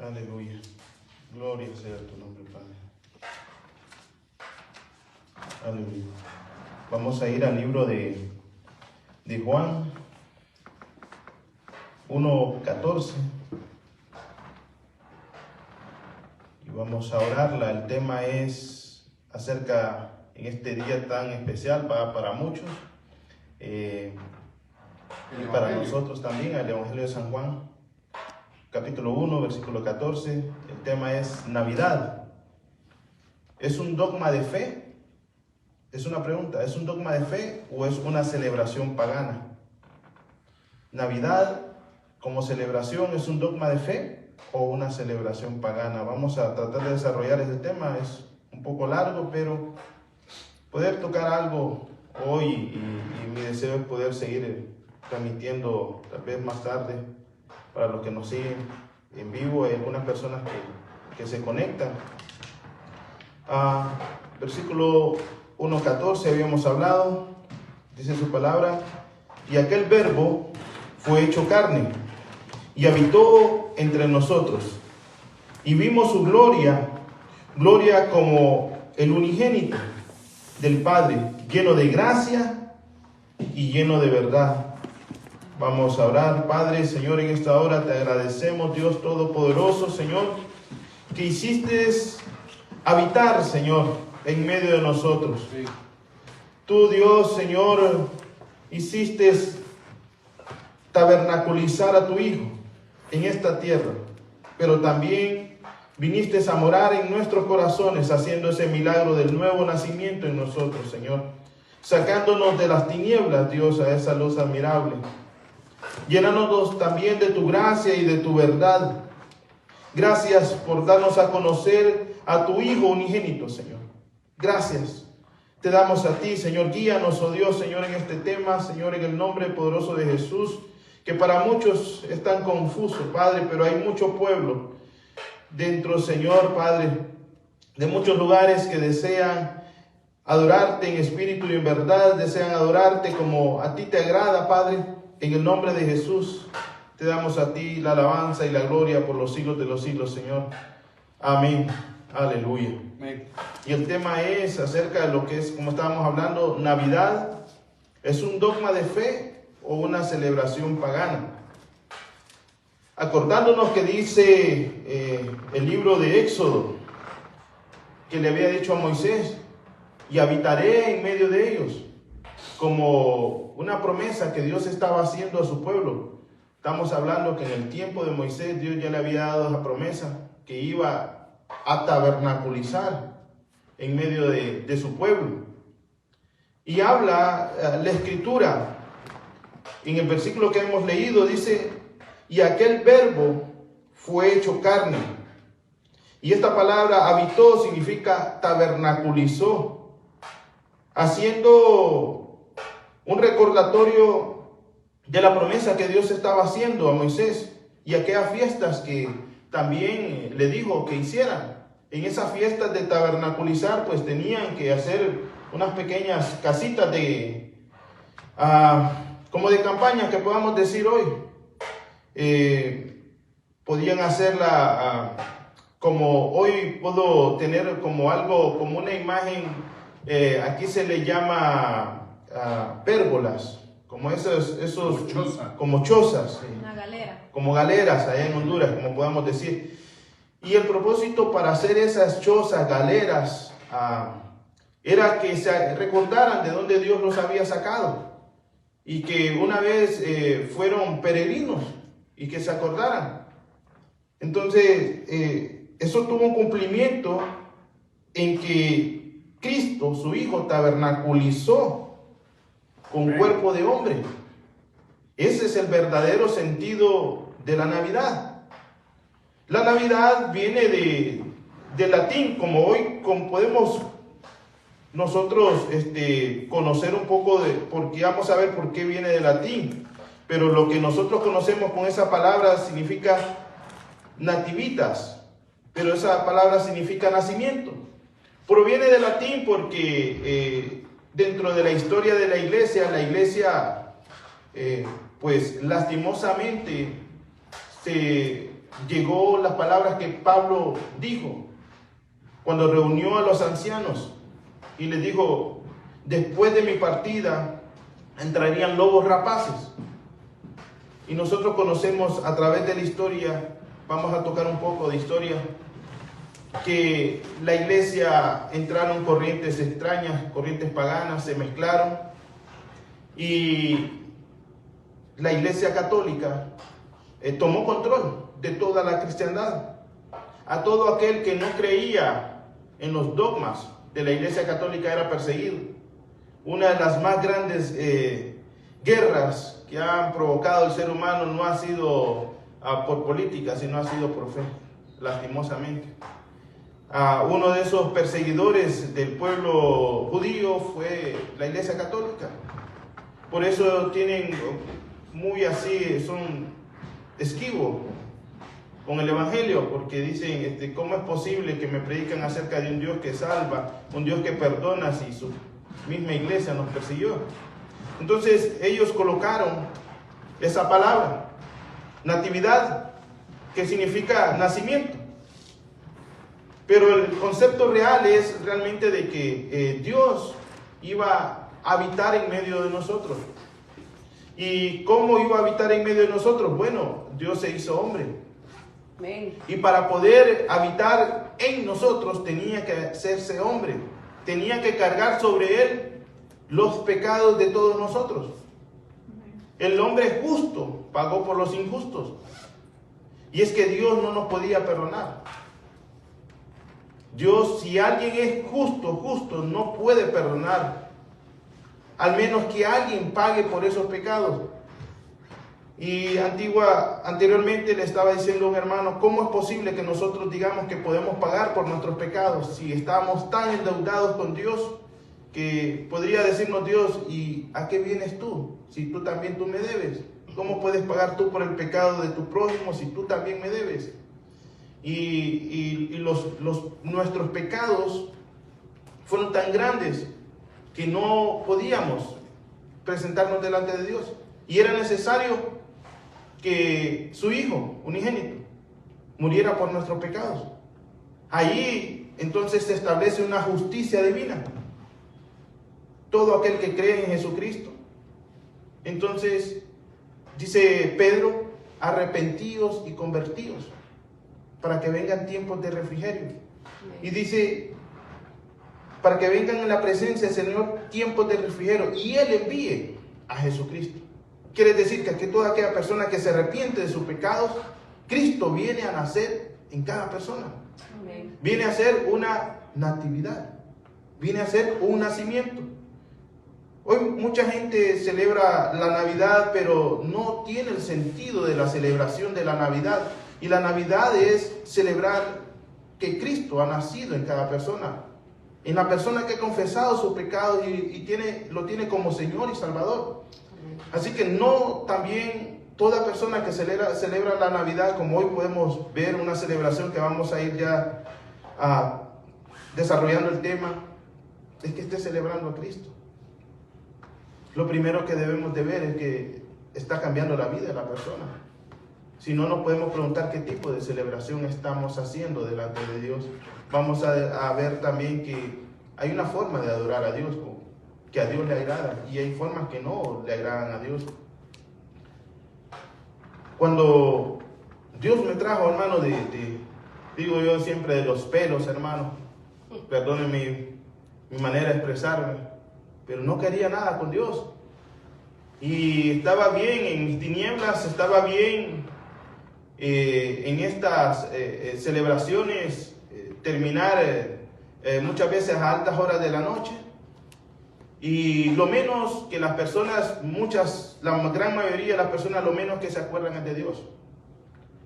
Aleluya. Gloria sea tu nombre, Padre. Aleluya. Vamos a ir al libro de Juan 1:14. Y vamos a orarla. El tema es acerca, en este día tan especial para muchos, y para nosotros también, el Evangelio de San Juan, capítulo 1, versículo 14. El tema es Navidad. ¿Es un dogma de fe? Es una pregunta. ¿Es un dogma de fe o es una celebración pagana? Navidad como celebración, ¿es un dogma de fe o una celebración pagana? Vamos a tratar de desarrollar ese tema. Es un poco largo, pero poder tocar algo hoy y mi deseo es poder seguir transmitiendo tal vez más tarde para los que nos siguen en vivo. Hay algunas personas que se conectan. Versículo 1:14 habíamos hablado, dice su palabra: y aquel verbo fue hecho carne y habitó entre nosotros, y vimos su gloria, gloria como el unigénito del Padre, lleno de gracia y lleno de verdad. Vamos a orar. Padre, Señor, en esta hora te agradecemos, Dios Todopoderoso, Señor, que hiciste habitar, Señor, en medio de nosotros. Sí. Tú, Dios, Señor, hiciste tabernaculizar a tu Hijo en esta tierra, pero también viniste a morar en nuestros corazones, haciendo ese milagro del nuevo nacimiento en nosotros, Señor, sacándonos de las tinieblas, Dios, a esa luz admirable, llenándonos también de tu gracia y de tu verdad. Gracias por darnos a conocer a tu Hijo unigénito, Señor. Gracias te damos a ti, Señor. Guíanos, oh Dios, Señor, en este tema, Señor, en el nombre poderoso de Jesús, que para muchos es tan confuso, Padre, pero hay mucho pueblo dentro, Señor, Padre, de muchos lugares que desean adorarte en espíritu y en verdad, desean adorarte como a ti te agrada, Padre. En el nombre de Jesús te damos a ti la alabanza y la gloria por los siglos de los siglos, Señor. Amén. Aleluya. Amén. Y el tema es acerca de lo que es, como estábamos hablando, Navidad. ¿Es un dogma de fe o una celebración pagana? Acordándonos que dice el libro de Éxodo, que le había dicho a Moisés: y habitaré en medio de ellos, como una promesa que Dios estaba haciendo a su pueblo. Estamos hablando que en el tiempo de Moisés Dios ya le había dado esa promesa, que iba a tabernaculizar en medio de su pueblo. Y habla la Escritura, en el versículo que hemos leído, dice: y aquel verbo fue hecho carne. Y esta palabra habitó significa tabernaculizó, haciendo un recordatorio de la promesa que Dios estaba haciendo a Moisés y aquellas fiestas que también le dijo que hicieran. En esas fiestas de tabernaculizar, pues tenían que hacer unas pequeñas casitas como de campaña, que podamos decir hoy. Podían hacerla como hoy puedo tener como algo, como una imagen, aquí se le llama pérgolas, como esos como chozas, una galera, como galeras allá en Honduras, como podamos decir. Y el propósito para hacer esas chozas, galeras, era que se recordaran de dónde Dios los había sacado, y que una vez fueron peregrinos y que se acordaran. Entonces eso tuvo un cumplimiento en que Cristo, su Hijo, tabernaculizó con cuerpo de hombre. Ese es el verdadero sentido de la Navidad. La Navidad viene de latín, como hoy podemos nosotros conocer un poco porque vamos a ver por qué viene de latín. Pero lo que nosotros conocemos con esa palabra significa nativitas, pero esa palabra significa nacimiento. Proviene del latín porque dentro de la historia de la iglesia, pues lastimosamente se llegó las palabras que Pablo dijo cuando reunió a los ancianos y les dijo: después de mi partida entrarían lobos rapaces. Y nosotros conocemos a través de la historia, vamos a tocar un poco de historia, que la iglesia entraron corrientes extrañas, corrientes paganas, se mezclaron, y la iglesia católica tomó control de toda la cristiandad. A todo aquel que no creía en los dogmas de la iglesia católica era perseguido. Una de las más grandes guerras que han provocado el ser humano no ha sido por política, sino ha sido por fe, lastimosamente. Uno de esos perseguidores del pueblo judío fue la iglesia católica. Por eso tienen muy así, son esquivos con el evangelio, porque dicen: ¿cómo es posible que me predican acerca de un Dios que salva, un Dios que perdona, si su misma iglesia nos persiguió? Entonces ellos colocaron esa palabra, natividad, que significa nacimiento. Pero el concepto real es realmente de que Dios iba a habitar en medio de nosotros. ¿Y cómo iba a habitar en medio de nosotros? Bueno, Dios se hizo hombre. Amén. Y para poder habitar en nosotros tenía que hacerse hombre. Tenía que cargar sobre él los pecados de todos nosotros. El hombre justo pagó por los injustos. Y es que Dios no nos podía perdonar. Dios, si alguien es justo, no puede perdonar, al menos que alguien pague por esos pecados. Y anteriormente le estaba diciendo a un hermano: ¿cómo es posible que nosotros digamos que podemos pagar por nuestros pecados si estamos tan endeudados con Dios que podría decirnos Dios: ¿y a qué vienes tú? Si tú también me debes. ¿Cómo puedes pagar tú por el pecado de tu prójimo si tú también me debes? Y nuestros pecados fueron tan grandes que no podíamos presentarnos delante de Dios. Y era necesario que su Hijo unigénito muriera por nuestros pecados. Allí entonces se establece una justicia divina. Todo aquel que cree en Jesucristo. Entonces dice Pedro: arrepentíos y convertíos, para que vengan tiempos de refrigerio. Y dice: para que vengan en la presencia del Señor tiempos de refrigerio, y Él envíe a Jesucristo. Quiere decir que toda aquella persona que se arrepiente de sus pecados, Cristo viene a nacer en cada persona. Amén. Viene a ser una natividad, viene a ser un nacimiento. Hoy mucha gente celebra la Navidad, pero no tiene el sentido de la celebración de la Navidad. Y la Navidad es celebrar que Cristo ha nacido en cada persona, en la persona que ha confesado sus pecados y lo tiene como Señor y Salvador. Así que no también toda persona que celebra la Navidad, como hoy podemos ver una celebración que vamos a ir ya desarrollando el tema, es que esté celebrando a Cristo. Lo primero que debemos de ver es que está cambiando la vida de la persona. Si no, nos podemos preguntar qué tipo de celebración estamos haciendo delante de Dios. Vamos a ver también que hay una forma de adorar a Dios que a Dios le agrada, y hay formas que no le agradan a Dios. Cuando Dios me trajo, hermano, digo yo siempre, de los pelos, hermano, perdónenme mi manera de expresarme, pero no quería nada con Dios. Y estaba bien en mis tinieblas, estaba bien en estas celebraciones, terminar muchas veces a altas horas de la noche. Y lo menos que las personas, la gran mayoría de las personas, lo menos que se acuerdan es de Dios.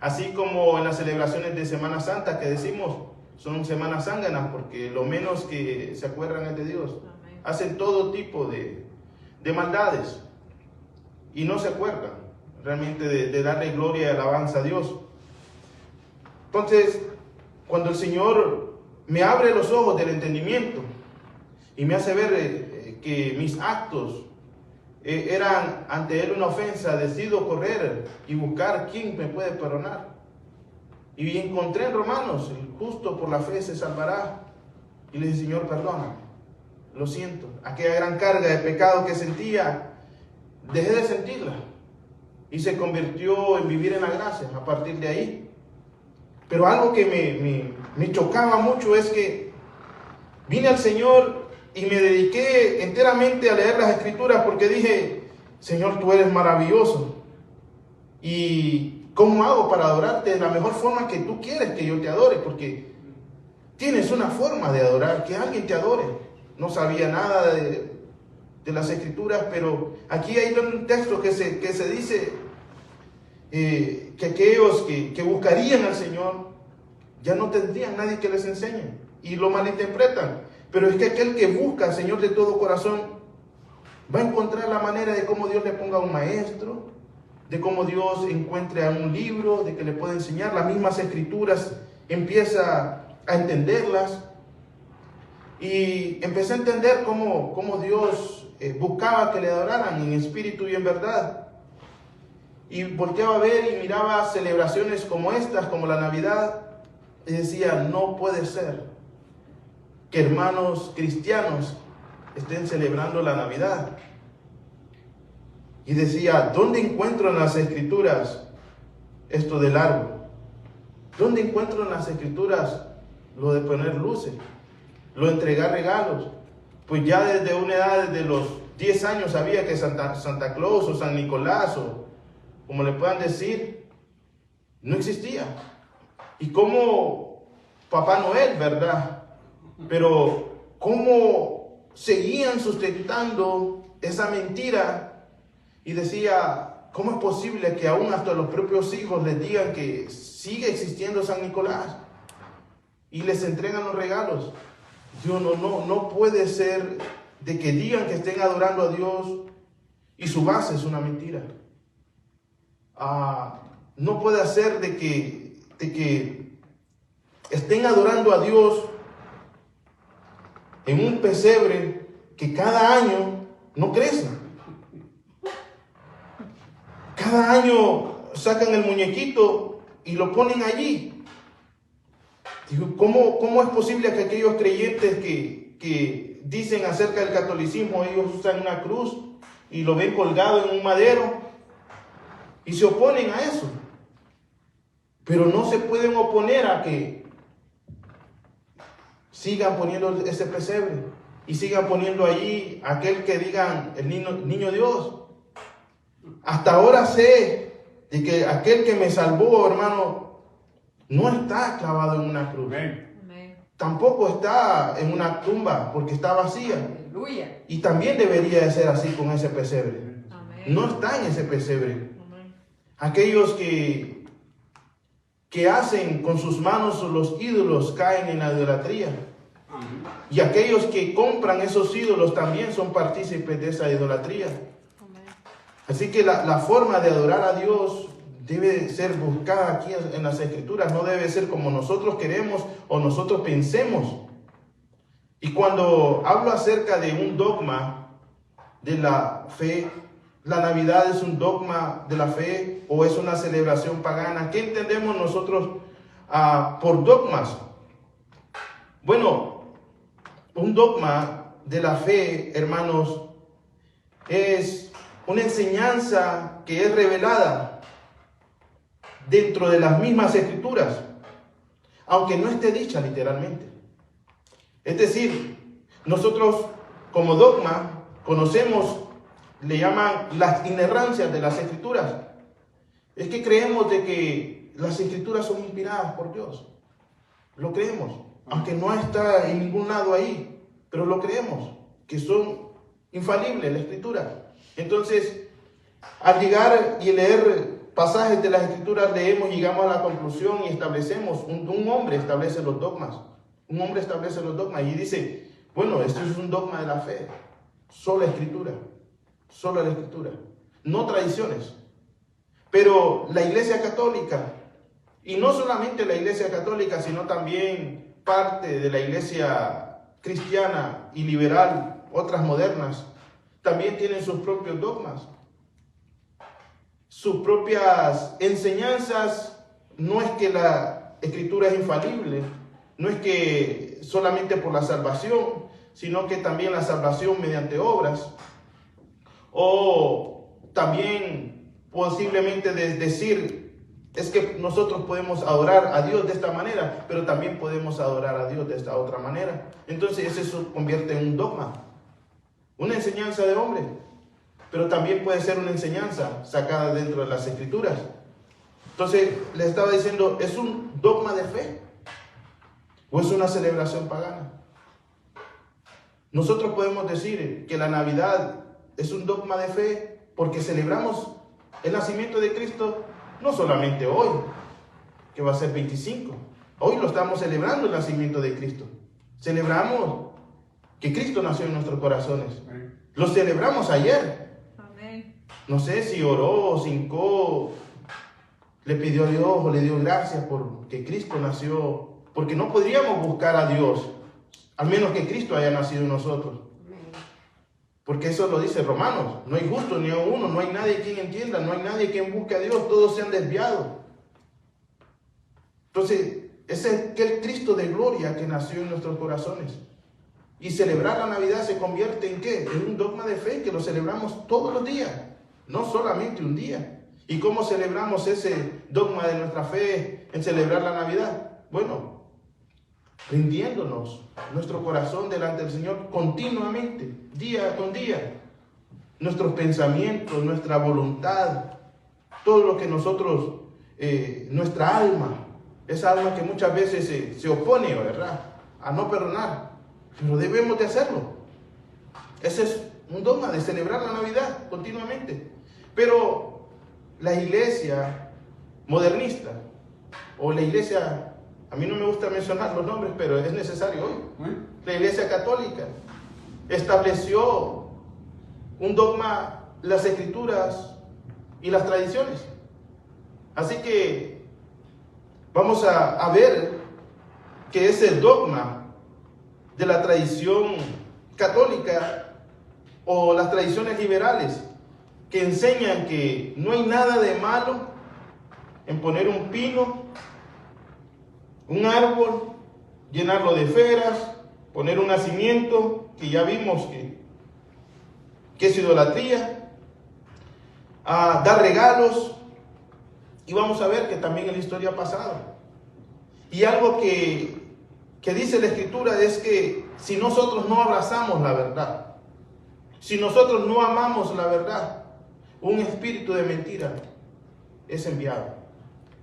Así como en las celebraciones de Semana Santa, que decimos son semanas zánganas, porque lo menos que se acuerdan es de Dios. Amén. Hacen todo tipo de maldades y no se acuerdan realmente de darle gloria y alabanza a Dios. Entonces, cuando el Señor me abre los ojos del entendimiento y me hace ver que mis actos eran ante Él una ofensa, decido correr y buscar quién me puede perdonar. Y encontré en Romanos, el justo por la fe se salvará. Y le dije, Señor, perdóname, lo siento. Aquella gran carga de pecado que sentía, dejé de sentirla. Y se convirtió en vivir en la gracia a partir de ahí. Pero algo que me chocaba mucho es que vine al Señor y me dediqué enteramente a leer las Escrituras porque dije, Señor, tú eres maravilloso. ¿Y cómo hago para adorarte de la mejor forma que tú quieres que yo te adore? Porque tienes una forma de adorar, que alguien te adore. No sabía nada de las Escrituras, pero aquí hay un texto que se dice que aquellos que buscarían al Señor ya no tendrían nadie que les enseñe, y lo malinterpretan. Pero es que aquel que busca al Señor de todo corazón va a encontrar la manera de cómo Dios le ponga un maestro, de cómo Dios encuentre a un libro, de que le pueda enseñar las mismas Escrituras, empieza a entenderlas. Y empecé a entender cómo Dios buscaba que le adoraran en espíritu y en verdad. Y volteaba a ver y miraba celebraciones como estas, como la Navidad, y decía, no puede ser que hermanos cristianos estén celebrando la Navidad. Y decía, ¿dónde encuentro en las Escrituras esto del árbol? ¿Dónde encuentro en las Escrituras lo de poner luces, lo de entregar regalos? Pues ya desde una edad, desde los 10 años, sabía que Santa Claus o San Nicolás, o como le puedan decir, no existía. Y como Papá Noel, ¿verdad? Pero cómo seguían sustentando esa mentira, y decía, ¿cómo es posible que aún hasta los propios hijos les digan que sigue existiendo San Nicolás y les entregan los regalos? Dios, no puede ser de que digan que estén adorando a Dios y su base es una mentira. No puede ser de que estén adorando a Dios en un pesebre que cada año no crece. Cada año sacan el muñequito y lo ponen allí. Digo, ¿cómo es posible que aquellos creyentes que dicen acerca del catolicismo, ellos usan una cruz y lo ven colgado en un madero y se oponen a eso? Pero no se pueden oponer a que sigan poniendo ese pesebre y sigan poniendo allí aquel que digan el niño Dios. Hasta ahora sé de que aquel que me salvó, hermano, no está clavado en una cruz. Amén. Tampoco está en una tumba porque está vacía. Aleluya. Y también debería de ser así con ese pesebre. Amén. No está en ese pesebre. Amén. Aquellos que hacen con sus manos los ídolos caen en la idolatría. Amén. Y aquellos que compran esos ídolos también son partícipes de esa idolatría. Amén. Así que la forma de adorar a Dios debe ser buscada aquí en las Escrituras, no debe ser como nosotros queremos o nosotros pensemos. Y cuando hablo acerca de un dogma de la fe, la Navidad es un dogma de la fe o es una celebración pagana, ¿qué entendemos nosotros por dogmas? Bueno, un dogma de la fe, hermanos, es una enseñanza que es revelada dentro de las mismas Escrituras, aunque no esté dicha literalmente. Es decir, nosotros como dogma conocemos, le llaman las inerrancias de las Escrituras. Es que creemos de que las Escrituras son inspiradas por Dios. Lo creemos, aunque no está en ningún lado ahí, pero lo creemos, que son infalibles la Escritura. Entonces, al llegar y leer pasajes de las Escrituras, leemos, llegamos a la conclusión y establecemos, un hombre establece los dogmas. Un hombre establece los dogmas y dice, bueno, esto es un dogma de la fe. Sola Escritura. Solo la Escritura. No tradiciones. Pero la Iglesia Católica, y no solamente la Iglesia Católica, sino también parte de la Iglesia cristiana y liberal, otras modernas, también tienen sus propios dogmas. Sus propias enseñanzas, no es que la Escritura es infalible. No es que solamente por la salvación, sino que también la salvación mediante obras. O también posiblemente decir, es que nosotros podemos adorar a Dios de esta manera, pero también podemos adorar a Dios de esta otra manera. Entonces eso convierte en un dogma, una enseñanza de hombre, pero también puede ser una enseñanza sacada dentro de las Escrituras. Entonces le estaba diciendo, ¿es un dogma de fe o es una celebración pagana? Nosotros podemos decir que la Navidad es un dogma de fe porque celebramos el nacimiento de Cristo no solamente hoy, que va a ser 25. Hoy lo estamos celebrando el nacimiento de Cristo. Celebramos que Cristo nació en nuestros corazones. Lo celebramos ayer. Amén. No sé si oró, se hincó, le pidió a Dios o le dio gracias porque Cristo nació. Porque no podríamos buscar a Dios, al menos que Cristo haya nacido en nosotros. Porque eso lo dice Romanos. No hay justo ni a uno, no hay nadie quien entienda, no hay nadie quien busque a Dios, todos se han desviado. Entonces, ese es aquel Cristo de gloria que nació en nuestros corazones. Y celebrar la Navidad se convierte en ¿qué? En un dogma de fe que lo celebramos todos los días, no solamente un día. ¿Y cómo celebramos ese dogma de nuestra fe en celebrar la Navidad? Bueno, rindiéndonos nuestro corazón delante del Señor continuamente, día con día. Nuestros pensamientos, nuestra voluntad, todo lo que nosotros, nuestra alma, esa alma que muchas veces se opone, ¿verdad?, a no perdonar, pero debemos de hacerlo. Ese es un dogma de celebrar la Navidad continuamente. Pero la iglesia modernista o la iglesia, a mí no me gusta mencionar los nombres, pero es necesario hoy. La Iglesia Católica estableció un dogma, las Escrituras y las tradiciones. Así que vamos a ver que ese dogma de la tradición católica o las tradiciones liberales que enseñan que no hay nada de malo en poner un pino, un árbol, llenarlo de esferas, poner un nacimiento, que ya vimos que es idolatría, a dar regalos, y vamos a ver que también en la historia ha pasado. Y algo que dice la Escritura es que si nosotros no abrazamos la verdad, si nosotros no amamos la verdad, un espíritu de mentira es enviado.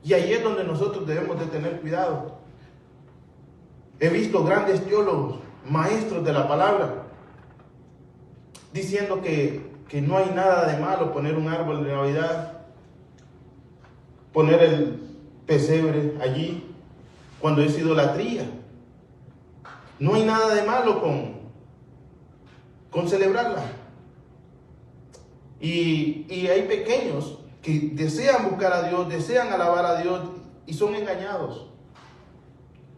Y ahí es donde nosotros debemos de tener cuidado. He visto grandes teólogos, maestros de la palabra, diciendo que no hay nada de malo poner un árbol de Navidad, poner el pesebre allí, cuando es idolatría. No hay nada de malo con celebrarla. Y hay pequeños que desean buscar a Dios, desean alabar a Dios y son engañados.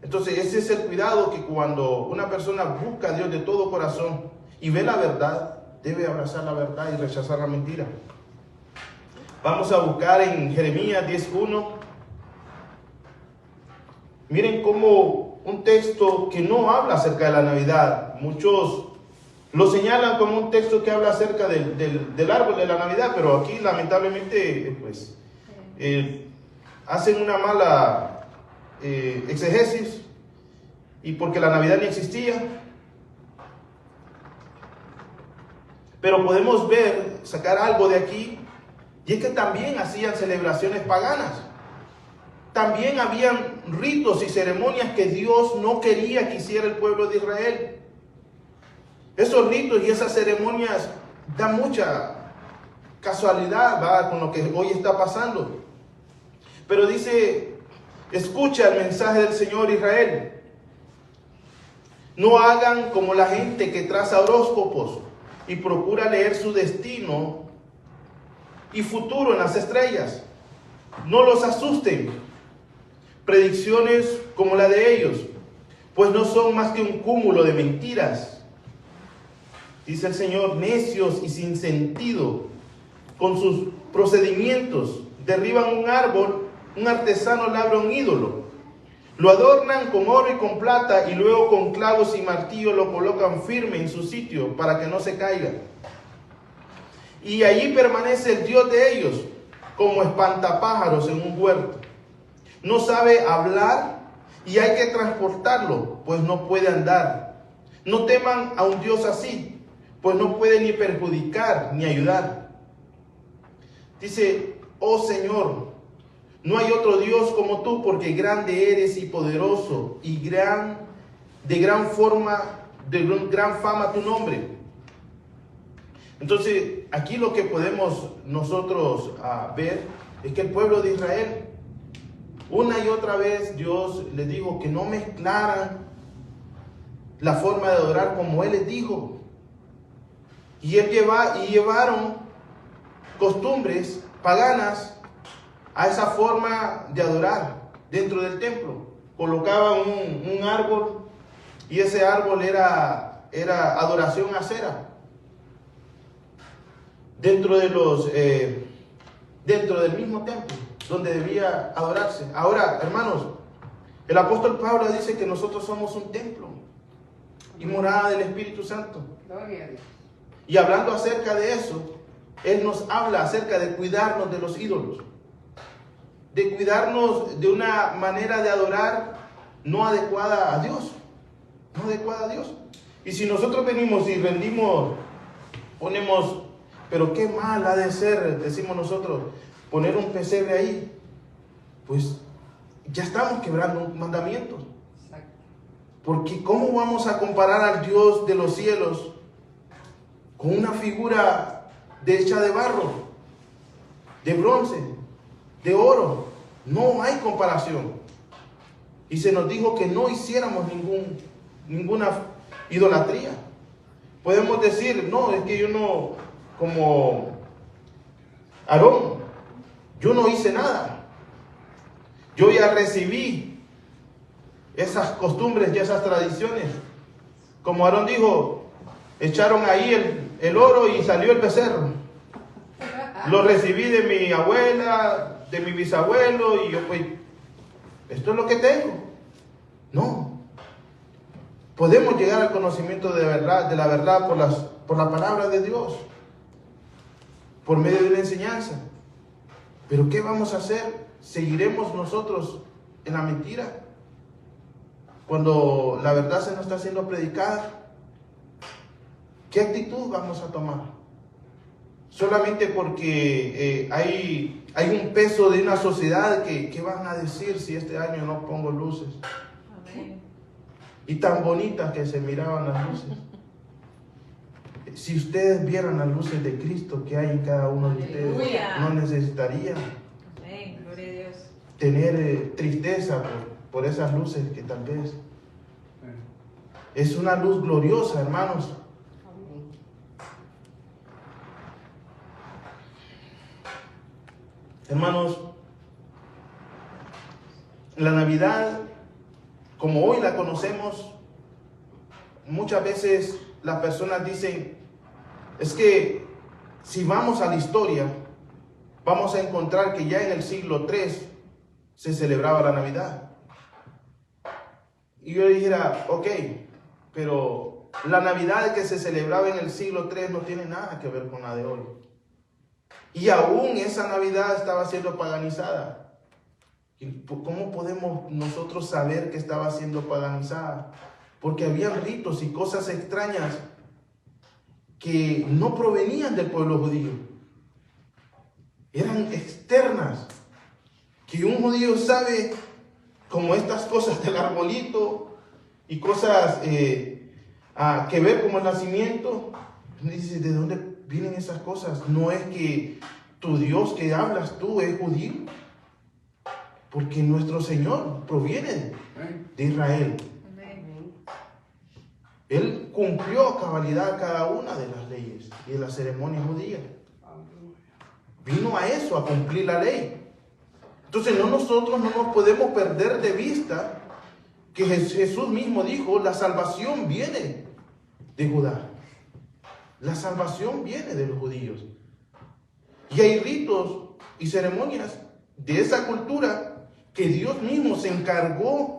Entonces ese es el cuidado, que cuando una persona busca a Dios de todo corazón y ve la verdad, debe abrazar la verdad y rechazar la mentira. Vamos a buscar en Jeremías 10:1. Miren cómo un texto que no habla acerca de la Navidad, muchos lo señalan como un texto que habla acerca del árbol de la Navidad, pero aquí lamentablemente pues hacen una mala exegesis, y porque la Navidad ni existía. Pero podemos ver, sacar algo de aquí, y es que también hacían celebraciones paganas. También habían ritos y ceremonias que Dios no quería que hiciera el pueblo de Israel. Esos ritos y esas ceremonias dan mucha casualidad, ¿verdad?, con lo que hoy está pasando. Pero dice, escucha el mensaje del Señor, Israel. No hagan como la gente que traza horóscopos y procura leer su destino y futuro en las estrellas. No los asusten predicciones como la de ellos, pues no son más que un cúmulo de mentiras. Dice el Señor, necios y sin sentido, con sus procedimientos derriban un árbol, un artesano labra un ídolo, Lo adornan con oro y con plata y luego con clavos y martillo lo colocan firme en su sitio para que no se caiga. Y allí permanece el Dios de ellos como espantapájaros en un huerto. No sabe hablar y hay que transportarlo, pues no puede andar. No teman a un Dios así, pues no puede ni perjudicar ni ayudar. Dice, oh Señor, no hay otro Dios como tú, porque grande eres y poderoso, y de gran fama tu nombre. Entonces, aquí lo que podemos nosotros ver es que el pueblo de Israel, una y otra vez Dios les dijo que no mezclaran la forma de adorar como Él les dijo. Y llevaron costumbres paganas a esa forma de adorar dentro del templo. Colocaban un árbol y ese árbol era adoración a Acera dentro del mismo templo donde debía adorarse. Ahora, hermanos, el apóstol Pablo dice que nosotros somos un templo y morada del Espíritu Santo. Gloria a Dios. Y hablando acerca de eso, Él nos habla acerca de cuidarnos de los ídolos, de cuidarnos de una manera de adorar no adecuada a Dios, no adecuada a Dios. Y si nosotros venimos y rendimos, ponemos, pero qué mal ha de ser, decimos nosotros, poner un pesebre ahí, pues ya estamos quebrando mandamientos. Porque ¿cómo vamos a comparar al Dios de los cielos con una figura hecha de barro, de bronce, de oro? No hay comparación. Y se nos dijo que no hiciéramos ninguna idolatría. Podemos decir, no, es que yo no, como Aarón, yo no hice nada. Yo ya recibí esas costumbres y esas tradiciones. Como Aarón dijo, echaron ahí el oro y salió el becerro. Lo recibí de mi abuela, de mi bisabuelo, y yo pues, esto es lo que tengo. No. Podemos llegar al conocimiento de la verdad por la palabra de Dios, por medio de la enseñanza. Pero ¿qué vamos a hacer? ¿Seguiremos nosotros en la mentira cuando la verdad se nos está siendo predicada? ¿Qué actitud vamos a tomar? Solamente porque hay un peso de una sociedad que van a decir si este año no pongo luces. Amén. Y tan bonitas que se miraban las luces. Si ustedes vieran las luces de Cristo que hay en cada uno de ustedes, no necesitarían tener tristeza por esas luces que tal vez es una luz gloriosa, hermanos. Hermanos, la Navidad, como hoy la conocemos, muchas veces las personas dicen, es que si vamos a la historia, vamos a encontrar que ya en el siglo III se celebraba la Navidad. Y yo dijera, ok, pero la Navidad que se celebraba en el siglo III no tiene nada que ver con la de hoy. Y aún esa Navidad estaba siendo paganizada. ¿Cómo podemos nosotros saber que estaba siendo paganizada? Porque había ritos y cosas extrañas que no provenían del pueblo judío. Eran externas. Que un judío sabe, como estas cosas del arbolito y cosas que ver como el nacimiento. Dice, ¿de dónde vienen esas cosas? No es que tu Dios que hablas tú es judío, porque nuestro Señor proviene de Israel. Él cumplió a cabalidad cada una de las leyes y de las ceremonias judías. Vino a eso, a cumplir la ley. Entonces nosotros no nos podemos perder de vista que Jesús mismo dijo, la salvación viene de Judá. La salvación viene de los judíos. Y hay ritos y ceremonias de esa cultura que Dios mismo se encargó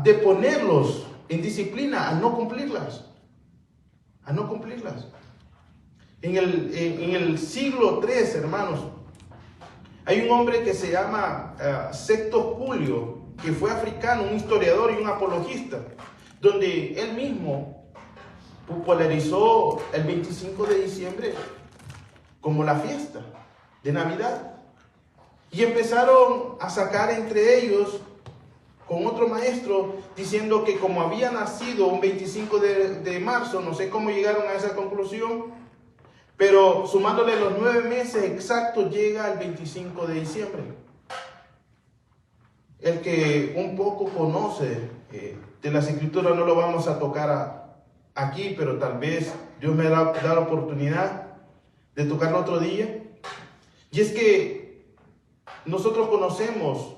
de ponerlos en disciplina a no cumplirlas. A no cumplirlas. En el siglo III, hermanos, hay un hombre que se llama Sexto Julio, que fue africano, un historiador y un apologista, donde él mismo popularizó el 25 de diciembre como la fiesta de Navidad. Y empezaron a sacar entre ellos, con otro maestro, diciendo que como había nacido un 25 de marzo, no sé cómo llegaron a esa conclusión, pero sumándole los 9 meses exactos llega al 25 de diciembre. El que un poco conoce de las Escrituras, no lo vamos a tocar aquí, pero tal vez Dios me da la oportunidad de tocarlo otro día. Y es que nosotros conocemos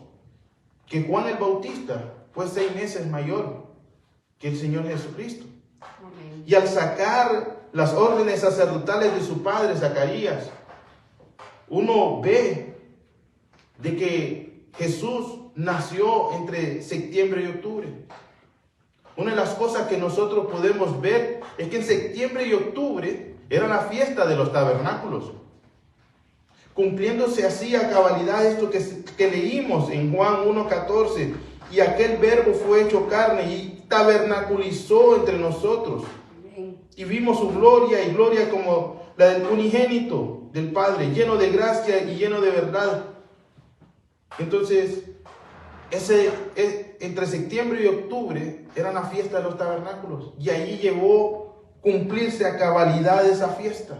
que Juan el Bautista fue 6 meses mayor que el Señor Jesucristo. Amén. Y al sacar las órdenes sacerdotales de su padre Zacarías, uno ve de que Jesús nació entre septiembre y octubre. Una de las cosas que nosotros podemos ver es que en septiembre y octubre era la fiesta de los tabernáculos, cumpliéndose así a cabalidad esto que leímos en Juan 1:14, y aquel verbo fue hecho carne y tabernaculizó entre nosotros. Y vimos su gloria, y gloria como la del unigénito del Padre, lleno de gracia y lleno de verdad. Entonces, entre septiembre y octubre era la fiesta de los tabernáculos, y ahí llegó a cumplirse a cabalidad esa fiesta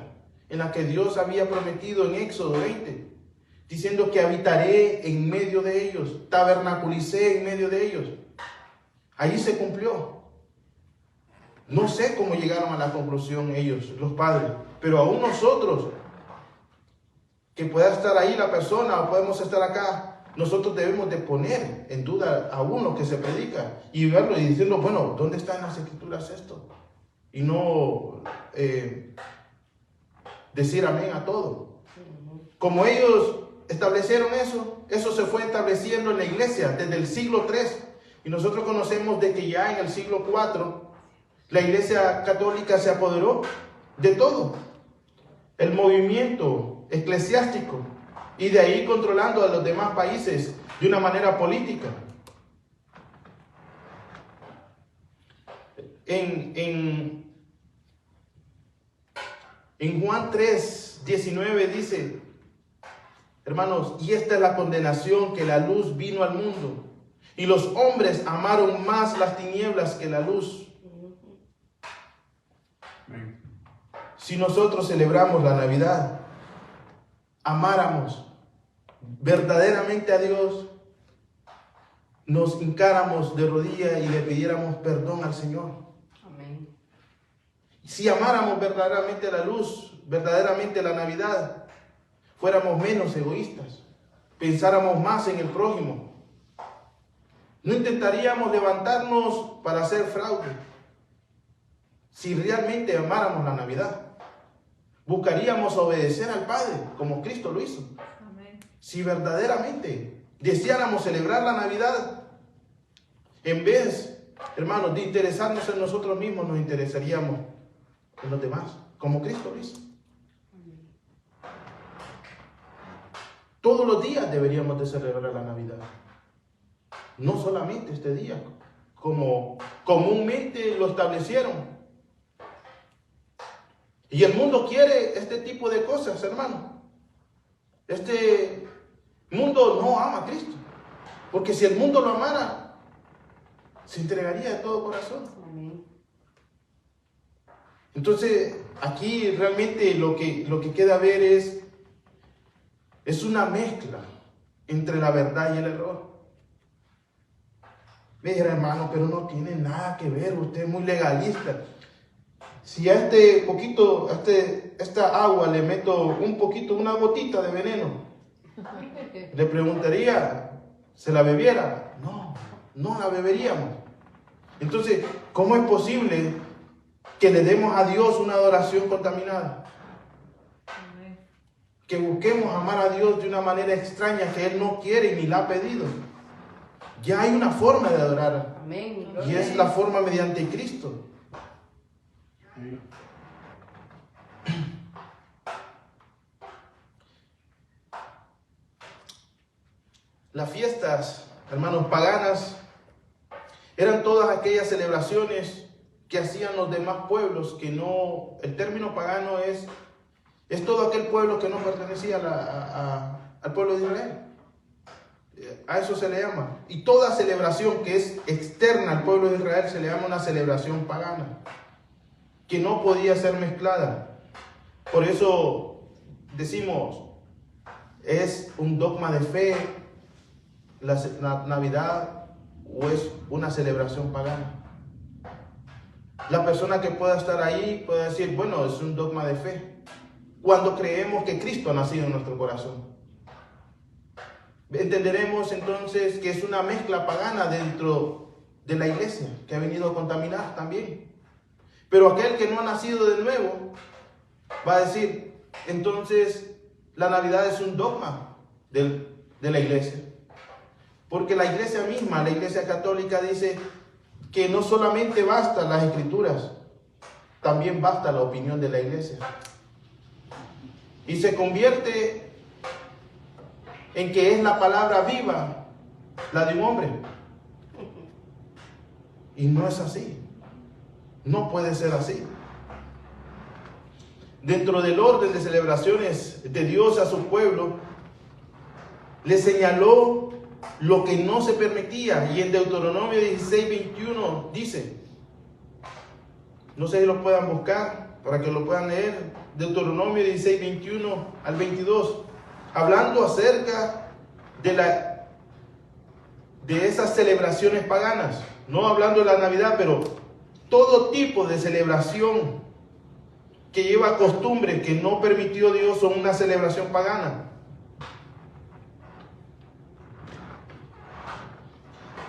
en la que Dios había prometido en Éxodo 20, diciendo que habitaré en medio de ellos, tabernaculicé en medio de ellos. Ahí se cumplió. No sé cómo llegaron a la conclusión ellos, los padres, pero aún nosotros, que pueda estar ahí la persona o podemos estar acá, nosotros debemos de poner en duda aún lo que se predica y verlo y diciendo, bueno, ¿dónde están las Escrituras esto? Y no decir amén a todo. Como ellos establecieron eso se fue estableciendo en la iglesia desde el siglo III. Y nosotros conocemos de que ya en el siglo IV la iglesia católica se apoderó de todo el movimiento eclesiástico, y de ahí controlando a los demás países de una manera política. En Juan 3:19 dice, hermanos, y esta es la condenación, que la luz vino al mundo, y los hombres amaron más las tinieblas que la luz. Si nosotros celebramos la Navidad, amáramos verdaderamente a Dios, nos hincáramos de rodillas y le pidiéramos perdón al Señor. Amén. Si amáramos verdaderamente la luz, verdaderamente la Navidad, fuéramos menos egoístas, pensáramos más en el prójimo, no intentaríamos levantarnos para hacer fraude. Si realmente amáramos la Navidad, buscaríamos obedecer al Padre como Cristo lo hizo. Amén. Si verdaderamente deseáramos celebrar la Navidad, en vez, hermanos, de interesarnos en nosotros mismos, nos interesaríamos en los demás, como Cristo lo hizo. Amén. Todos los días deberíamos de celebrar la Navidad, no solamente este día, como comúnmente lo establecieron. Y el mundo quiere este tipo de cosas, hermano. Este mundo no ama a Cristo, porque si el mundo lo amara, se entregaría de todo corazón. Amén. Entonces, aquí realmente lo que queda ver es una mezcla entre la verdad y el error. Mira, hermano, pero no tiene nada que ver, usted es muy legalista. Si a esta agua le meto una gotita de veneno, le preguntaría, ¿se la bebiera? No la beberíamos. Entonces, ¿cómo es posible que le demos a Dios una adoración contaminada? que busquemos amar a Dios de una manera extraña que Él no quiere ni la ha pedido. Ya hay una forma de adorar. Amén. Y es la forma mediante Cristo. Las fiestas, hermanos, paganas, eran todas aquellas celebraciones que hacían los demás pueblos, que no, el término pagano es todo aquel pueblo que no pertenecía al pueblo de Israel. A eso se le llama. Y toda celebración que es externa al pueblo de Israel se le llama una celebración pagana, que no podía ser mezclada. Por eso decimos, es un dogma de fe la Navidad o es una celebración pagana. La persona que pueda estar ahí puede decir, bueno, es un dogma de fe, cuando creemos que Cristo ha nacido en nuestro corazón. Entenderemos entonces que es una mezcla pagana dentro de la iglesia, que ha venido a contaminar también. Pero aquel que no ha nacido de nuevo va a decir, entonces la Navidad es un dogma de la iglesia. Porque la iglesia misma, la iglesia católica, dice que no solamente bastan las escrituras, también basta la opinión de la iglesia. Y se convierte en que es la palabra viva, la de un hombre. Y no es así. No puede ser así. Dentro del orden de celebraciones de Dios a su pueblo, le señaló lo que no se permitía. Y en Deuteronomio 16:21 dice, no sé si lo puedan buscar para que lo puedan leer, Deuteronomio 16:21 al 22, hablando acerca de esas celebraciones paganas, no hablando de la Navidad, pero todo tipo de celebración que lleva costumbres que no permitió Dios son una celebración pagana.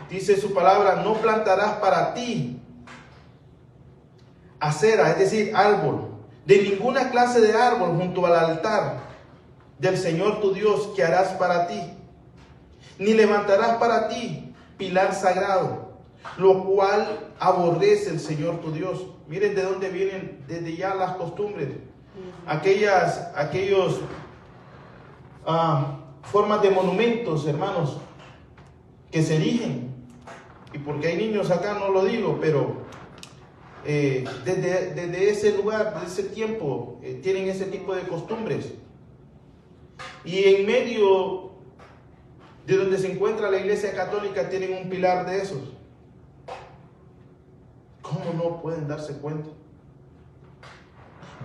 Dice su palabra, no plantarás para ti acera, es decir, árbol, de ninguna clase de árbol junto al altar del Señor tu Dios que harás para ti, ni levantarás para ti pilar sagrado, lo cual aborrece el Señor tu Dios. Miren de dónde vienen desde ya las costumbres, aquellos formas de monumentos, hermanos, que se erigen. Y porque hay niños acá no lo digo, pero desde ese lugar, desde ese tiempo, tienen ese tipo de costumbres. Y en medio de donde se encuentra la iglesia católica tienen un pilar de esos. ¿Cómo no pueden darse cuenta?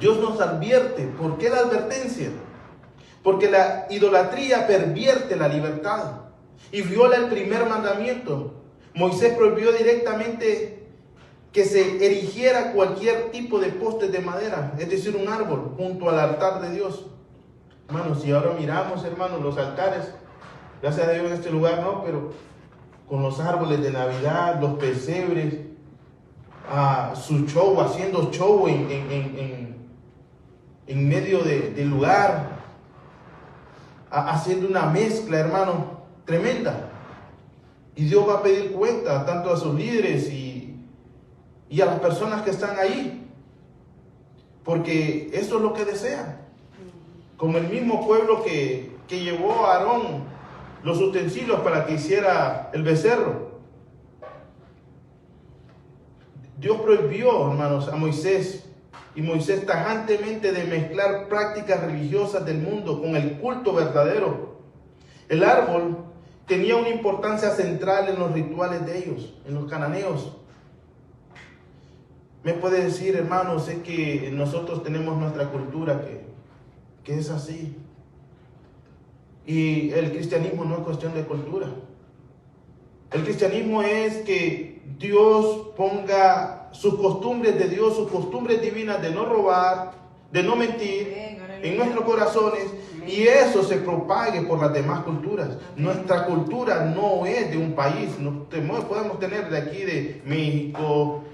Dios nos advierte. ¿Por qué la advertencia? Porque la idolatría pervierte la libertad y viola el primer mandamiento. Moisés prohibió directamente que se erigiera cualquier tipo de postes de madera, es decir, un árbol, junto al altar de Dios. Hermanos, si ahora miramos, hermanos, los altares, gracias a Dios en este lugar no, pero con los árboles de Navidad, los pesebres, su show, haciendo show en medio del lugar, haciendo una mezcla, hermano, tremenda. Y Dios va a pedir cuenta tanto a sus líderes y a las personas que están ahí, porque eso es lo que desean. Como el mismo pueblo que llevó a Aarón los utensilios para que hiciera el becerro. Dios prohibió, hermanos, a Moisés, y Moisés tajantemente, de mezclar prácticas religiosas del mundo con el culto verdadero. El árbol tenía una importancia central en los rituales de ellos, en los cananeos. Me puede decir, hermanos, sé que nosotros tenemos nuestra cultura que es así. Y el cristianismo no es cuestión de cultura. El cristianismo es que Dios ponga sus costumbres de Dios, sus costumbres divinas de no robar, de no mentir en nuestros corazones, y eso se propague por las demás culturas. Nuestra cultura no es de un país, no podemos tener de aquí, de México,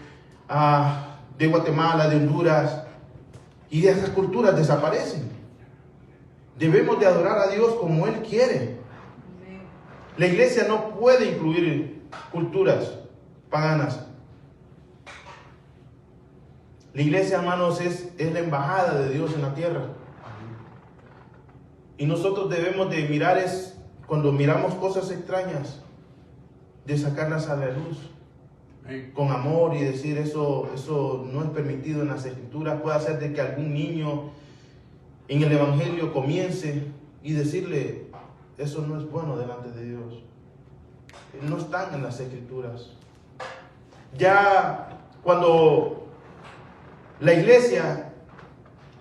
de Guatemala, de Honduras, y esas culturas desaparecen. Debemos de adorar a Dios como Él quiere. La iglesia no puede incluir culturas paganas. La iglesia, hermanos, es la embajada de Dios en la tierra. Y nosotros debemos de mirar, cuando miramos cosas extrañas, de sacarlas a la luz con amor y decir eso no es permitido en las escrituras. Puede hacer de que algún niño en el evangelio comience y decirle: eso no es bueno delante de Dios, no están en las escrituras. Ya cuando la iglesia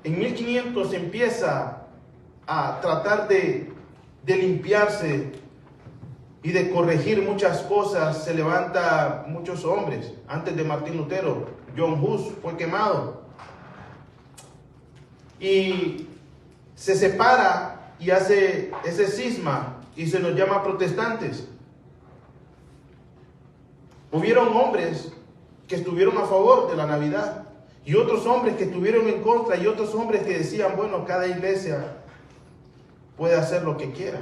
en 1500 empieza a tratar de limpiarse y de corregir muchas cosas, se levantan muchos hombres. Antes de Martín Lutero, John Hus fue quemado y se separa y hace ese cisma y se nos llama protestantes. Hubieron hombres que estuvieron a favor de la Navidad y otros hombres que estuvieron en contra, y otros hombres que decían: bueno, cada iglesia puede hacer lo que quiera.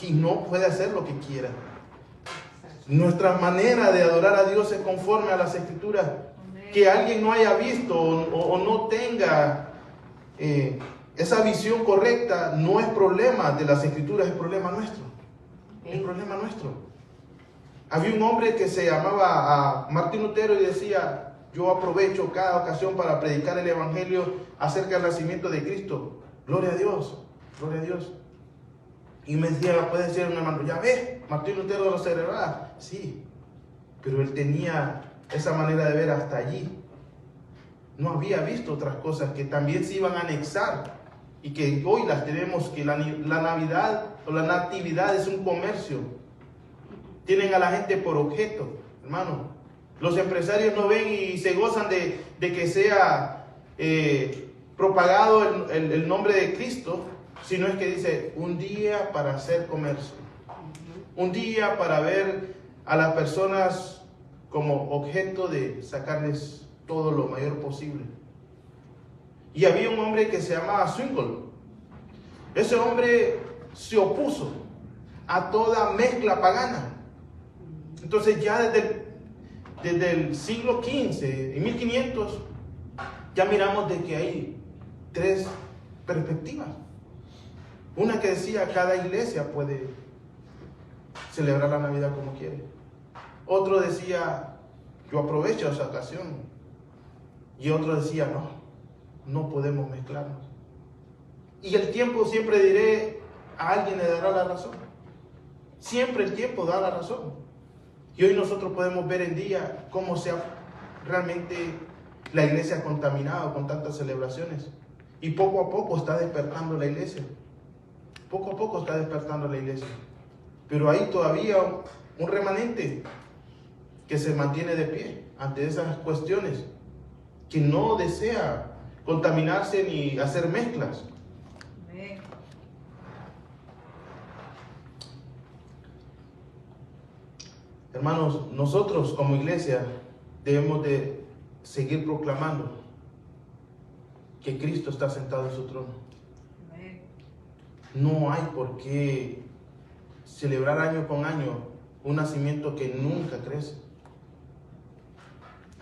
Y no puede hacer lo que quiera. Nuestra manera de adorar a Dios es conforme a las escrituras. Que alguien no haya visto o no tenga esa visión correcta no es problema de las escrituras, es problema nuestro. Es problema nuestro. Había un hombre que se llamaba Martín Lutero y decía: yo aprovecho cada ocasión para predicar el evangelio acerca del nacimiento de Cristo. Gloria a Dios, gloria a Dios. Y me decía, puede decir un hermano: ya ves, Martín Lutero lo celebraba. Sí, pero él tenía esa manera de ver hasta allí. No había visto otras cosas que también se iban a anexar y que hoy las tenemos, que la Navidad o la Natividad es un comercio. Tienen a la gente por objeto, hermano. Los empresarios no ven y se gozan de que sea propagado el nombre de Cristo, sino es que dice: un día para hacer comercio, un día para ver a las personas como objeto de sacarles todo lo mayor posible. Y había un hombre que se llamaba Zwingli. Ese hombre se opuso a toda mezcla pagana. Entonces ya desde el siglo XV, en 1500, ya miramos de que hay tres perspectivas. Una que decía: cada iglesia puede celebrar la Navidad como quiere. Otro decía: yo aprovecho esa ocasión. Y otro decía: no podemos mezclarnos. Y el tiempo, siempre diré, a alguien le dará la razón. Siempre el tiempo da la razón. Y hoy nosotros podemos ver en día cómo se ha realmente la iglesia contaminado con tantas celebraciones. Y poco a poco está despertando la iglesia. Poco a poco está despertando la iglesia. Pero hay todavía un remanente que se mantiene de pie ante esas cuestiones, que no desea contaminarse ni hacer mezclas. Hermanos, nosotros como iglesia debemos de seguir proclamando que Cristo está sentado en su trono. No hay por qué celebrar año con año un nacimiento que nunca crece.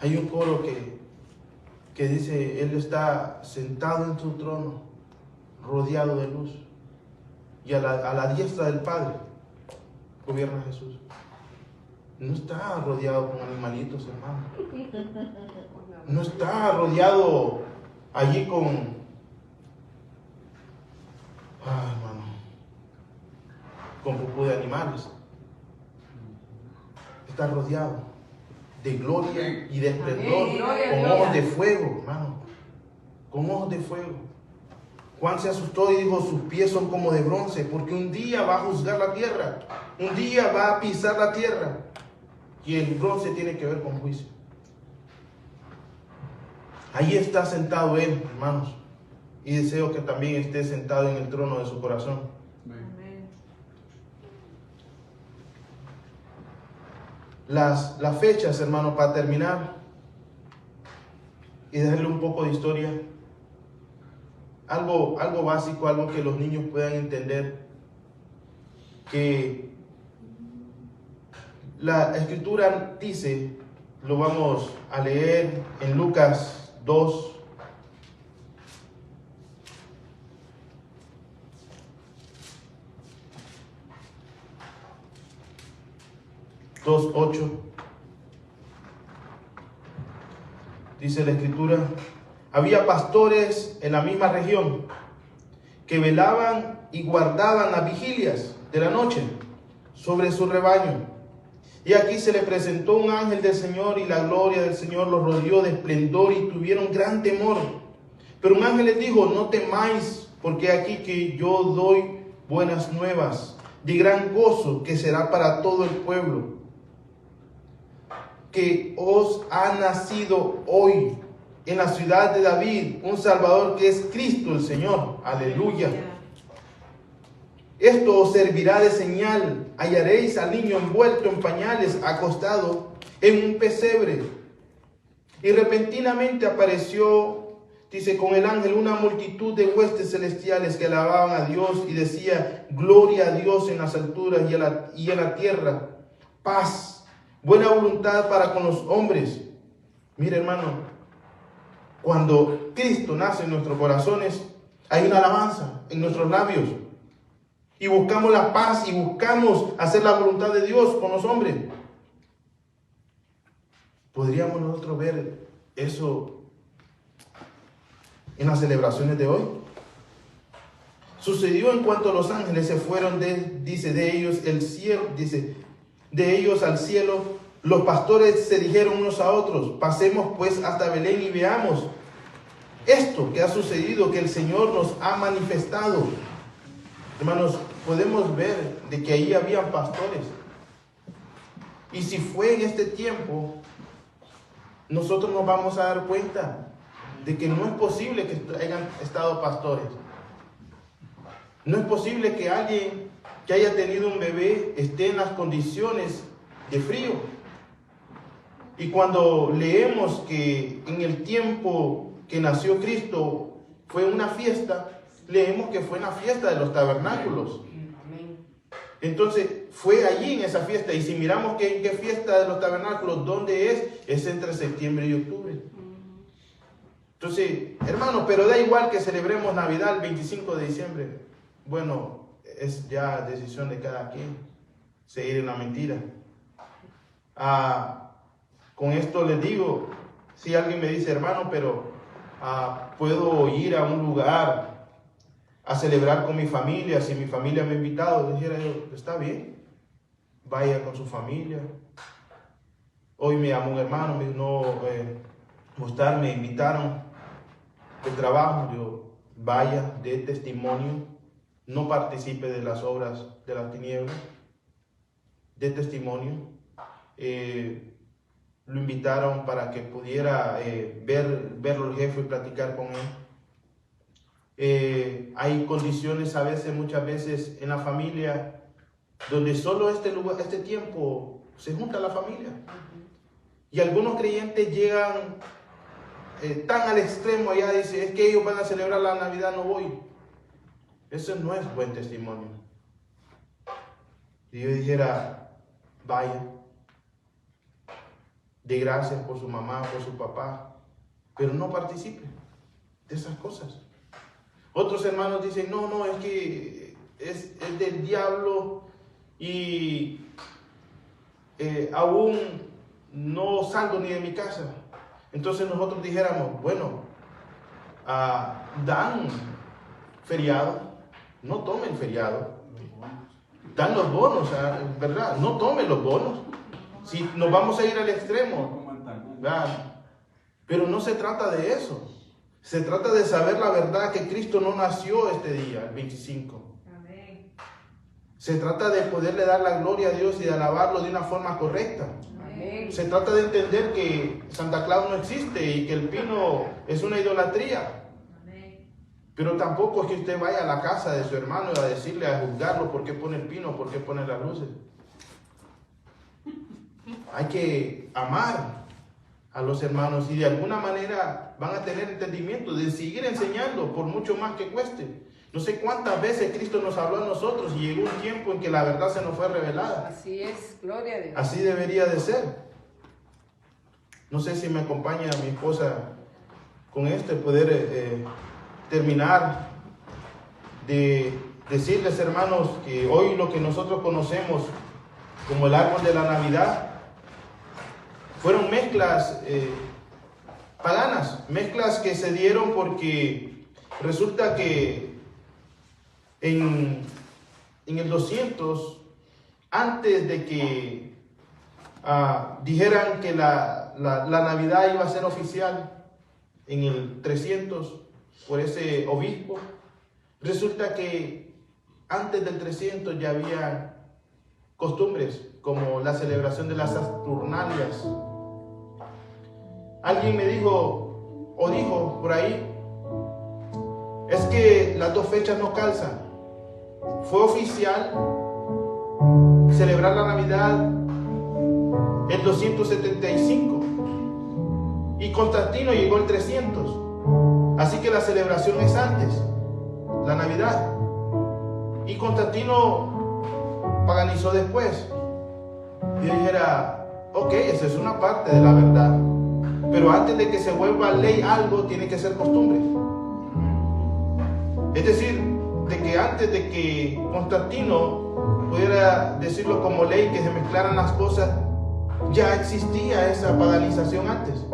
Hay un coro que dice: Él está sentado en su trono, rodeado de luz, y a la diestra del Padre gobierna Jesús. No está rodeado con animalitos, hermano. No está rodeado allí con... hermano, con popó de animales. Está rodeado de gloria y de esplendor, con ojos de fuego, hermano, con ojos de fuego. Juan se asustó y dijo: sus pies son como de bronce, porque un día va a juzgar la tierra, un día va a pisar la tierra, y el bronce tiene que ver con juicio. Ahí está sentado Él, hermanos, y deseo que también esté sentado en el trono de su corazón. Amén. Las fechas, hermano, para terminar y darle un poco de historia. algo básico, algo que los niños puedan entender, que la Escritura dice, lo vamos a leer en Lucas 2, 2:8. Dice la Escritura: había pastores en la misma región que velaban y guardaban las vigilias de la noche sobre su rebaño. Y aquí se le presentó un ángel del Señor, y la gloria del Señor los rodeó de esplendor, y tuvieron gran temor. Pero un ángel les dijo: no temáis, porque aquí que yo doy buenas nuevas de gran gozo, que será para todo el pueblo, que os ha nacido hoy en la ciudad de David un Salvador, que es Cristo el Señor. Aleluya. Esto os servirá de señal: hallaréis al niño envuelto en pañales, acostado en un pesebre. Y repentinamente apareció, dice, con el ángel una multitud de huestes celestiales que alababan a Dios y decía: gloria a Dios en las alturas, y en la tierra paz, buena voluntad para con los hombres. Mire, hermano, cuando Cristo nace en nuestros corazones, hay una alabanza en nuestros labios. Y buscamos la paz y buscamos hacer la voluntad de Dios con los hombres. ¿Podríamos nosotros ver eso en las celebraciones de hoy? Sucedió en cuanto los ángeles se fueron de ellos al cielo. Los pastores se dijeron unos a otros: pasemos pues hasta Belén y veamos esto que ha sucedido, que el Señor nos ha manifestado. Hermanos, podemos ver de que ahí habían pastores. Y si fue en este tiempo, nosotros nos vamos a dar cuenta de que no es posible que hayan estado pastores. No es posible que alguien que haya tenido un bebé esté en las condiciones de frío. Y cuando leemos que en el tiempo que nació Cristo fue una fiesta, leemos que fue una fiesta de los tabernáculos. Entonces fue allí en esa fiesta. Y si miramos que en qué fiesta de los tabernáculos, ¿dónde es entre septiembre y octubre? Entonces, hermanos, pero da igual que celebremos Navidad el 25 de diciembre. Bueno, es ya decisión de cada quien seguir en la mentira. Con esto les digo, si alguien me dice: hermano, pero puedo ir a un lugar a celebrar con mi familia, si mi familia me ha invitado, dijera yo: está bien, vaya con su familia. Hoy me llamó un hermano, me dijo: me invitaron de trabajo. Yo: vaya, dé testimonio, no participe de las obras de las tinieblas, dé testimonio. Lo invitaron para que pudiera verlo el jefe y platicar con él. Hay condiciones muchas veces en la familia donde solo este tiempo se junta la familia. Y algunos creyentes llegan tan al extremo allá, dice: es que ellos van a celebrar la Navidad, no voy. Eso no es buen testimonio. Y yo dijera: vaya, dé gracias por su mamá, por su papá, pero no participe de esas cosas. Otros hermanos dicen: no, es que es del diablo y aún no salgo ni de mi casa. Entonces nosotros dijéramos: bueno, dan feriado, no tomen feriado. Dan los bonos, ¿verdad? No tomen los bonos. Si nos vamos a ir al extremo, ¿verdad? Pero no se trata de eso. Se trata de saber la verdad, que Cristo no nació este día, el 25. Amén. Se trata de poderle dar la gloria a Dios y de alabarlo de una forma correcta. Amén. Se trata de entender que Santa Claus no existe y que el pino es una idolatría. Amén. Pero tampoco es que usted vaya a la casa de su hermano a decirle, a juzgarlo por qué pone el pino, por qué pone las luces. Hay que amar a los hermanos y de alguna manera van a tener entendimiento de seguir enseñando por mucho más que cueste. No sé cuántas veces Cristo nos habló a nosotros y llegó un tiempo en que la verdad se nos fue revelada. Así es, gloria a Dios. Así debería de ser. No sé si me acompaña mi esposa con poder terminar de decirles, hermanos, que hoy lo que nosotros conocemos como el árbol de la Navidad fueron mezclas paganas, mezclas que se dieron porque resulta que en el 200, antes de que dijeran que la Navidad iba a ser oficial, en el 300, por ese obispo, resulta que antes del 300 ya había costumbres como la celebración de las Saturnalias. Alguien me dijo, o dijo por ahí, es que las dos fechas no calzan. Fue oficial celebrar la Navidad el 275 y Constantino llegó el 300. Así que la celebración es antes, la Navidad. Y Constantino paganizó después. Y yo dijera, ok, esa es una parte de la verdad. Pero antes de que se vuelva ley algo, tiene que ser costumbre. Es decir, de que antes de que Constantino pudiera decirlo como ley, que se mezclaran las cosas, ya existía esa paganización antes.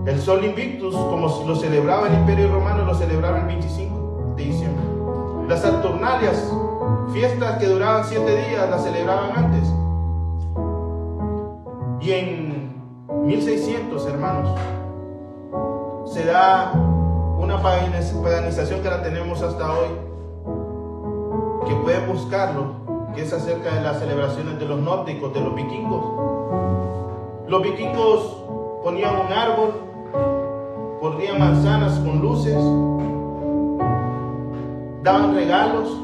El Sol Invictus, como lo celebraba el Imperio Romano, lo celebraba el 25 de diciembre. Las Saturnalias, fiestas que duraban 7 días, las celebraban antes. Y en 1600, hermanos, se da una paganización que la tenemos hasta hoy, que pueden buscarlo, que es acerca de las celebraciones de los nórdicos, de los vikingos. Los vikingos ponían un árbol, ponían manzanas con luces, daban regalos,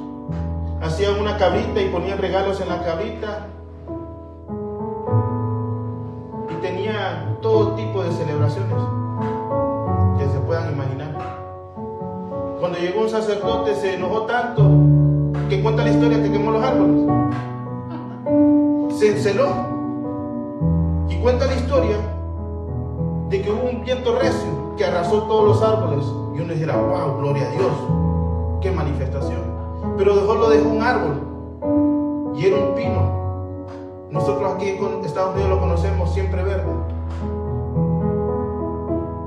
hacían una cabrita y ponían regalos en la cabrita, y tenían todo tipo de celebraciones que se puedan imaginar. Cuando llegó un sacerdote se enojó tanto que cuenta la historia que quemó los árboles. Se enceló y cuenta la historia de que hubo un viento recio que arrasó todos los árboles y uno dijera, wow, gloria a Dios, qué manifestación. Pero lo dejó un árbol y era un pino. Nosotros aquí en Estados Unidos lo conocemos siempre verde.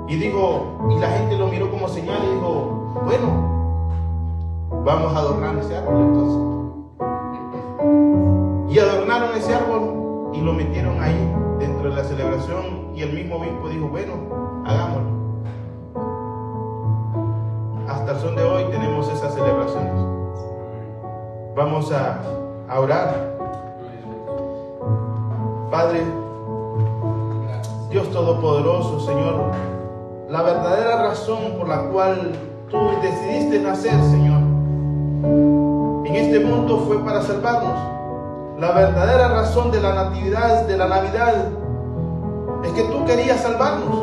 Y dijo, y la gente lo miró como señal y dijo, bueno, vamos a adornar ese árbol entonces. Y adornaron ese árbol y lo metieron ahí dentro de la celebración, y el mismo obispo dijo, bueno, hagámoslo. Hasta el son de hoy tenemos esas celebraciones. Vamos a orar. Padre, Dios Todopoderoso, Señor, la verdadera razón por la cual tú decidiste nacer, Señor, en este mundo fue para salvarnos. La verdadera razón de la Navidad es que tú querías salvarnos.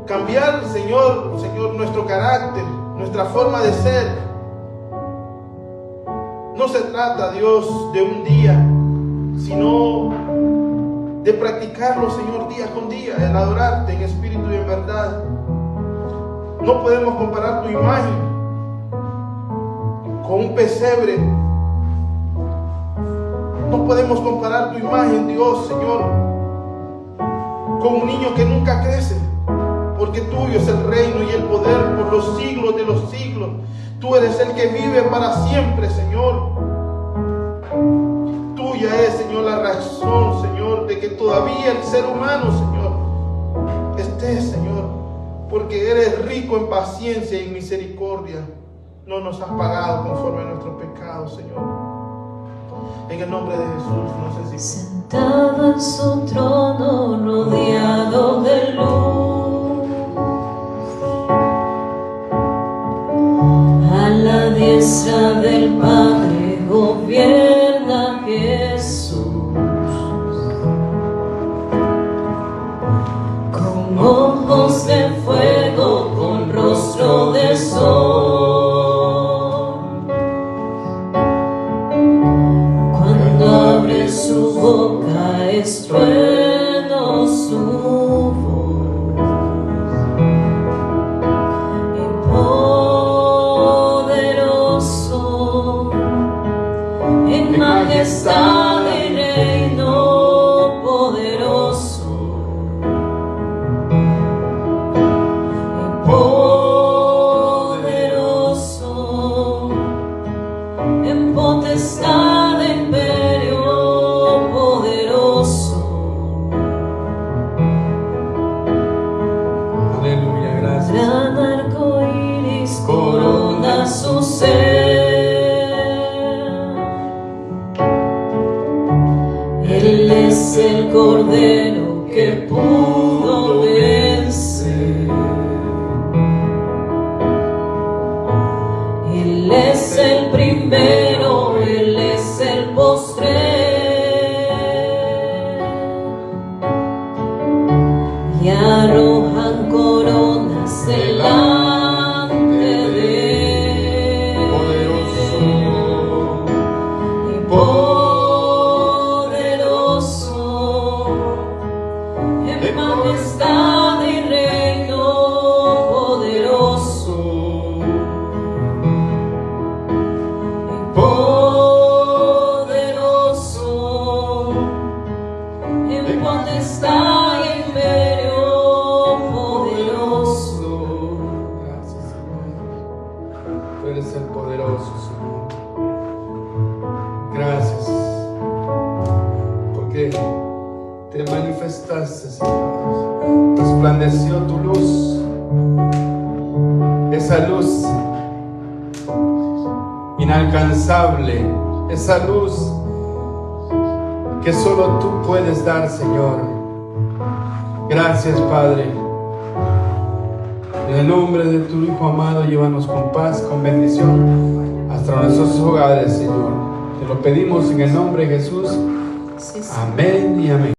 Cambiar, Señor, nuestro carácter, nuestra forma de ser. No se trata, Dios, de un día, sino de practicarlo, Señor, día con día, el adorarte en espíritu y en verdad. No podemos comparar tu imagen con un pesebre. No podemos comparar tu imagen, Dios, Señor, con un niño que nunca crece, porque tuyo es el reino y el poder por los siglos de los siglos. Tú eres el que vive para siempre, Señor. Tuya es, Señor, la razón, Señor, de que todavía el ser humano, Señor, esté, Señor, porque eres rico en paciencia y en misericordia. No nos has pagado conforme a nuestros pecados, Señor. En el nombre de Jesús, no sé si... Sentado en su trono, rodeado de luz, a la diestra del Padre gobierna Jesús. boca estruendo su voz, y poderoso en majestad y reino poderoso, y poderoso en potestad de imperio poderoso. Aleluya, gracias. Gran arco iris corona su ser. Él es el cordero que pudo vencer. Él es el primero, Él es el postrer. Y arrojan coronas delante de él. Y poderoso en majestad y reino poderoso. Y poderoso en potestad y imperio poderoso. Gracias, Señor. Tú eres el poderoso, Señor. Gracias. Porque te manifestaste, Señor. Resplandeció tu luz. Esa luz inalcanzable. Esa luz que solo tú puedes dar, Señor. Gracias, Padre. En el nombre de tu Hijo amado, llévanos con paz, con bendición hasta nuestros hogares, Señor. Te lo pedimos en el nombre de Jesús. Sí, sí. Amén y amén.